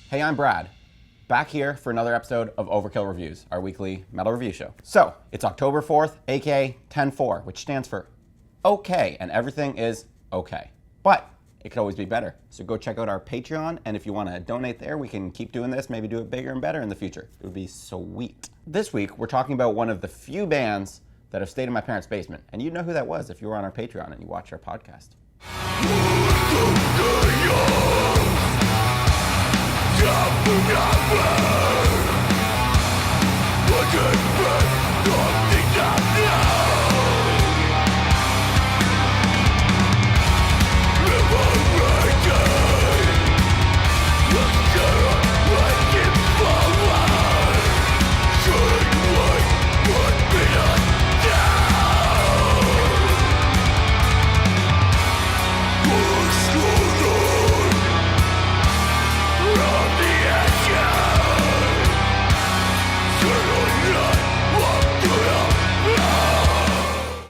Hey, I'm Brad, back here for another episode of Overkill Reviews, our weekly metal review show. So, it's October 4th, aka 10-4, which stands for okay, and everything is okay. But it could always be better. So go check out our Patreon, and if you want to donate there, we can keep doing this, maybe do it bigger and better in the future. It would be sweet. This week, we're talking about one of the few bands that have stayed in my parents' basement, and you'd know who that was if you were on our Patreon and you watched our podcast.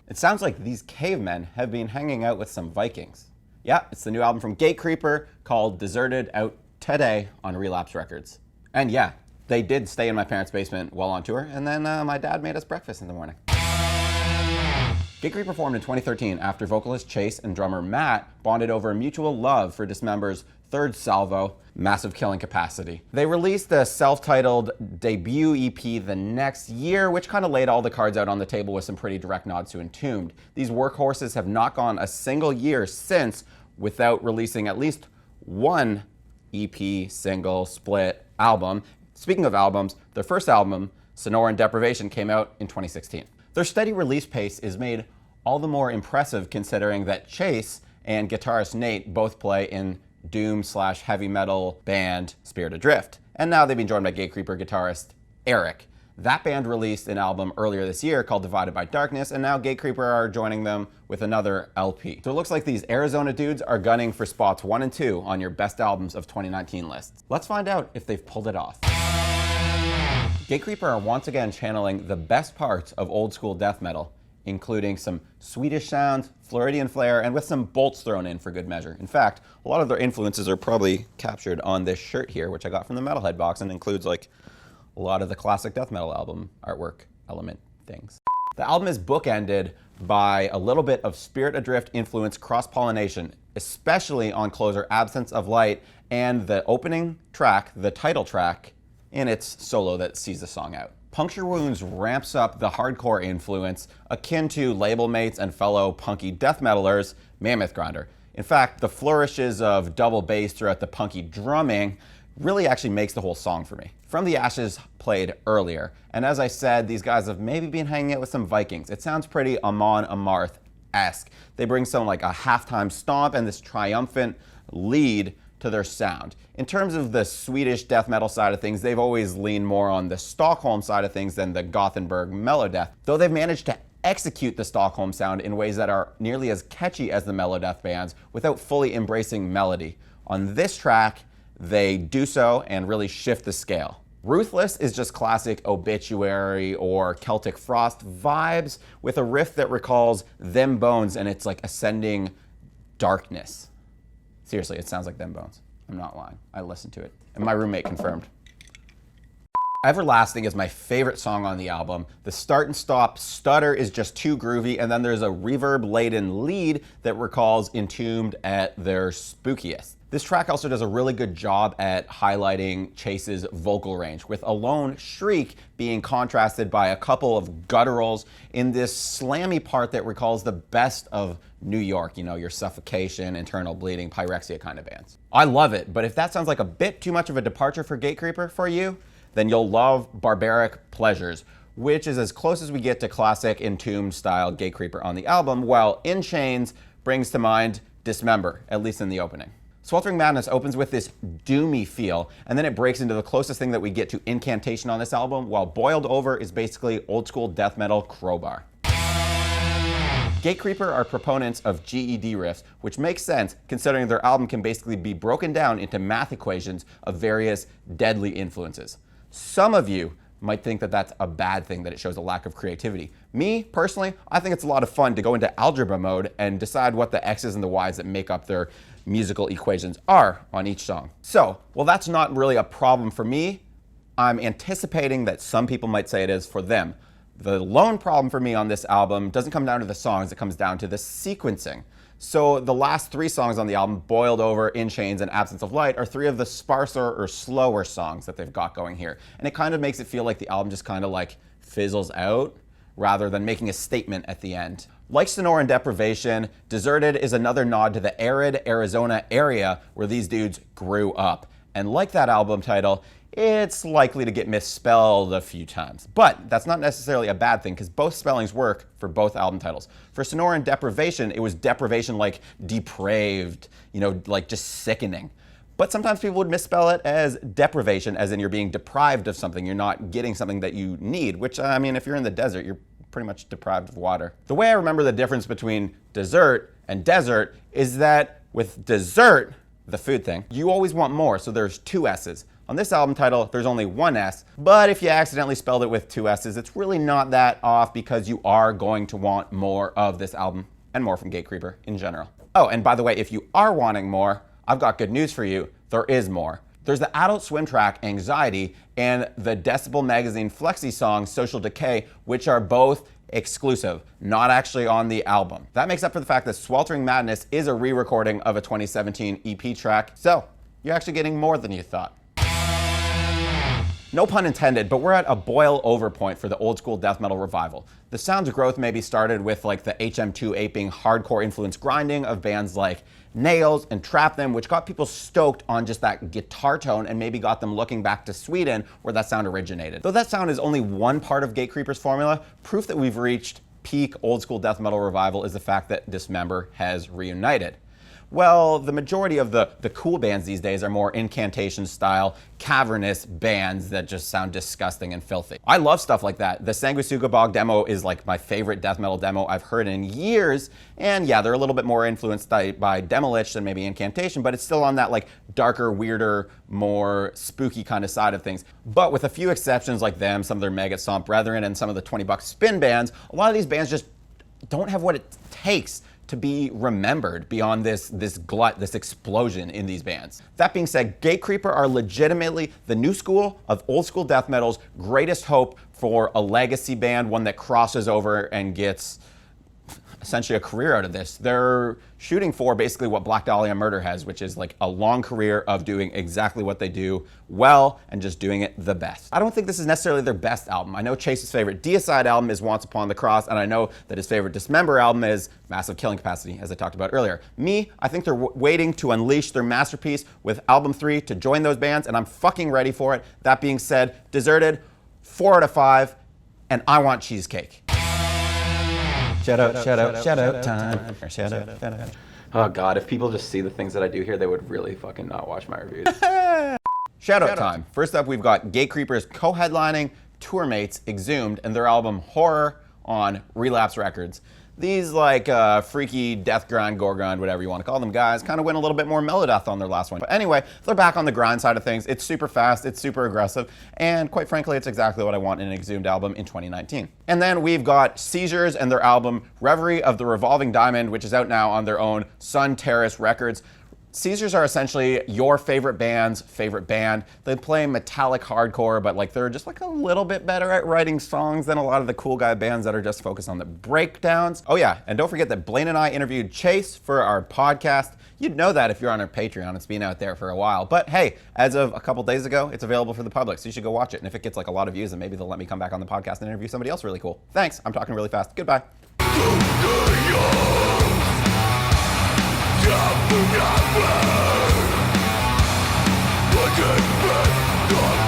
It sounds like these cavemen have been hanging out with some Vikings. Yeah, it's the new album from Gatecreeper called Deserted, out today on Relapse Records. And yeah, they did stay in my parents' basement while on tour, and then my dad made us breakfast in the morning. Gatecreeper formed in 2013 after vocalist Chase and drummer Matt bonded over a mutual love for Dismember's third salvo, Massive Killing Capacity. They released the self-titled debut EP the next year, which kind of laid all the cards out on the table with some pretty direct nods to Entombed. These workhorses have not gone a single year since without releasing at least one EP, single, split, album. Speaking of albums, their first album, Sonoran Deprivation, came out in 2016. Their steady release pace is made all the more impressive considering that Chase and guitarist Nate both play in doom/heavy metal band Spirit Adrift. And now they've been joined by Gatecreeper guitarist Eric. That band released an album earlier this year called Divided by Darkness, and now Gatecreeper are joining them with another LP. So it looks like these Arizona dudes are gunning for spots 1 and 2 on your best albums of 2019 lists. Let's find out if they've pulled it off. Gatecreeper are once again channeling the best parts of old school death metal, including some Swedish sounds, Floridian flair, and with some bolts thrown in for good measure. In fact, a lot of their influences are probably captured on this shirt here, which I got from the Metalhead box, and includes like a lot of the classic death metal album artwork element things. The album is bookended by a little bit of Spirit Adrift influence cross-pollination, especially on closer Absence of Light and the opening track, the title track, in its solo that sees the song out. Puncture Wounds ramps up the hardcore influence akin to label mates and fellow punky death metalers, Mammoth Grinder. In fact, the flourishes of double bass throughout the punky drumming really actually makes the whole song for me. From the Ashes played earlier, and as I said, these guys have maybe been hanging out with some Vikings. It sounds pretty Amon Amarth-esque. They bring some like a halftime stomp and this triumphant lead to their sound. In terms of the Swedish death metal side of things, they've always leaned more on the Stockholm side of things than the Gothenburg melodeath, though they've managed to execute the Stockholm sound in ways that are nearly as catchy as the melodeath bands without fully embracing melody. On this track, they do so and really shift the scale. Ruthless is just classic Obituary or Celtic Frost vibes with a riff that recalls Them Bones and its like ascending darkness. Seriously, it sounds like Them Bones. I'm not lying. I listened to it, and my roommate confirmed. Everlasting is my favorite song on the album. The start and stop stutter is just too groovy, and then there's a reverb-laden lead that recalls Entombed at their spookiest. This track also does a really good job at highlighting Chase's vocal range, with a lone shriek being contrasted by a couple of gutturals in this slammy part that recalls the best of New York, you know, your Suffocation, Internal Bleeding, Pyrexia kind of bands. I love it, but if that sounds like a bit too much of a departure for Gatecreeper for you, then you'll love Barbaric Pleasures, which is as close as we get to classic Entombed style Gatecreeper on the album, while In Chains brings to mind Dismember, at least in the opening. Sweltering Madness opens with this doomy feel, and then it breaks into the closest thing that we get to Incantation on this album, while Boiled Over is basically old school death metal Crowbar. Gatecreeper are proponents of GED riffs, which makes sense considering their album can basically be broken down into math equations of various deadly influences. Some of you might think that that's a bad thing, that it shows a lack of creativity. Me, personally, I think it's a lot of fun to go into algebra mode and decide what the X's and the Y's that make up their musical equations are on each song. So, well, that's not really a problem for me. I'm anticipating that some people might say it is for them. The lone problem for me on this album doesn't come down to the songs, it comes down to the sequencing. So the last 3 songs on the album, Boiled Over, In Chains, and Absence of Light, are 3 of the sparser or slower songs that they've got going here. And it kind of makes it feel like the album just kind of like fizzles out rather than making a statement at the end. Like Sonoran Deprivation, Deserted is another nod to the arid Arizona area where these dudes grew up. And like that album title, it's likely to get misspelled a few times. But that's not necessarily a bad thing, because both spellings work for both album titles. For Sonoran Deprivation, it was deprivation like depraved, you know, like just sickening. But sometimes people would misspell it as deprivation, as in you're being deprived of something, you're not getting something that you need, which, I mean, if you're in the desert, you're pretty much deprived of water. The way I remember the difference between dessert and desert is that with dessert, the food thing, you always want more, so there's 2 S's. On this album title, there's only 1 S, but if you accidentally spelled it with 2 S's, it's really not that off, because you are going to want more of this album and more from Gatecreeper in general. Oh, and by the way, if you are wanting more, I've got good news for you. There is more. There's the Adult Swim track Anxiety and the Decibel Magazine Flexi song Social Decay, which are both exclusive, not actually on the album. That makes up for the fact that Sweltering Madness is a re-recording of a 2017 EP track, so you're actually getting more than you thought. No pun intended, but we're at a boil over point for the old school death metal revival. The sound's growth maybe started with like the HM2 aping hardcore influence grinding of bands like Nails and Trap Them, which got people stoked on just that guitar tone and maybe got them looking back to Sweden where that sound originated. Though that sound is only one part of Gatecreeper's formula, proof that we've reached peak old school death metal revival is the fact that Dismember has reunited. Well, the majority of the cool bands these days are more incantation style, cavernous bands that just sound disgusting and filthy. I love stuff like that. The Sanguisuga Bog demo is like my favorite death metal demo I've heard in years. And yeah, they're a little bit more influenced by Demolich than maybe Incantation, but it's still on that like darker, weirder, more spooky kind of side of things. But with a few exceptions like them, some of their Maggot Stomp Brethren, and some of the 20 Buck Spin bands, a lot of these bands just don't have what it takes to be remembered beyond this glut, this explosion in these bands. That being said, Gatecreeper are legitimately the new school of old school death metal's greatest hope for a legacy band, one that crosses over and gets essentially a career out of this. They're shooting for basically what Black Dahlia Murder has, which is like a long career of doing exactly what they do well and just doing it the best. I don't think this is necessarily their best album. I know Chase's favorite Deicide album is Once Upon the Cross, and I know that his favorite Dismember album is Massive Killing Capacity, as I talked about earlier. Me, I think they're waiting to unleash their masterpiece with album 3 to join those bands, and I'm fucking ready for it. That being said, Deserted, 4 out of 5, and I want cheesecake. Shout out time. Shout out. Oh God, if people just see the things that I do here, they would really fucking not watch my reviews. Shout out time. First up, we've got Gatecreepers co-headlining tour mates Exhumed and their album Horror on Relapse Records. These like freaky death grind, gore grind, whatever you want to call them guys, kind of went a little bit more melodeath on their last one. But anyway, they're back on the grind side of things. It's super fast, it's super aggressive, and quite frankly, it's exactly what I want in an Exhumed album in 2019. And then we've got Seizures and their album Reverie of the Revolving Diamond, which is out now on their own Sun Terrace Records. Seizures are essentially your favorite band's favorite band. They play metallic hardcore, but like they're just like a little bit better at writing songs than a lot of the cool guy bands that are just focused on the breakdowns. Oh yeah, and don't forget that Blaine and I interviewed Chase for our podcast. You'd know that if you're on our Patreon. It's been out there for a while. But hey, as of a couple days ago, it's available for the public, so you should go watch it. And if it gets like a lot of views, then maybe they'll let me come back on the podcast and interview somebody else really cool. Thanks, I'm talking really fast. Goodbye. Look at me,